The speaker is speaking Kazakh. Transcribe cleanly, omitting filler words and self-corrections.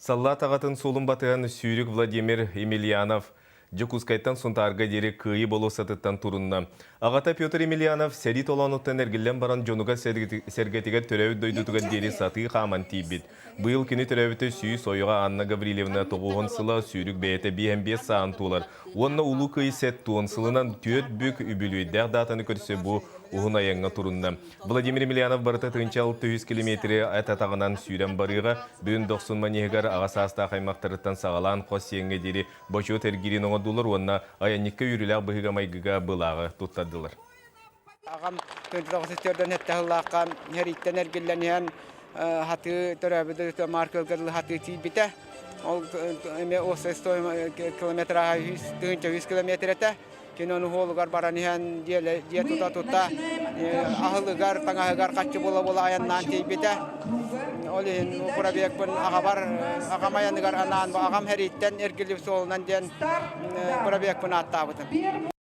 Салла тағатын солын батыған Сүйрік Владимир Емельянов Джекускайттан сұнтарға дері күйі болу сатыттан турынна. Ағата Петр Емельянов сәрит олануттан әргілен баран жонуға сәргетіге түрәуіт дөйдутыға дері саты қаман тейбіт. Бұйыл кені түрәуіті сүй сойыға Анна Гаврилевна тоғуғын сыла Сүйрік бәйеті 5-5 саан тулар. Онна улу күйі сәт туын сылынан төт бүк үбілуі дәғдатаны көрсе бұ уғын аяңға турынна. Владимир Емельянов барыта 300 километрі әтатағынан сүйрен барыға бүгін 90 манегар ағасаста қаймақтарыттан сағалан қос еңге дері башуы тәргерін оңадулар, онна аянникка үрілі бұғыға майгыға бұлағы тұттадылар. Ағам 19-төрден әттіғылаққа әріттен әргелленен хаты төрәбіді маркылғырлы хаты тейбіті. Ол осы 100 километраға 100 километр әті. Кинону холугар баранихан дие тута ахылыгар таңахыгар качы бола аяннан тейбете. Олин курабекпен агамаяныгар анан агам хериттен эргилип солунан ден курабекпен аттабытын.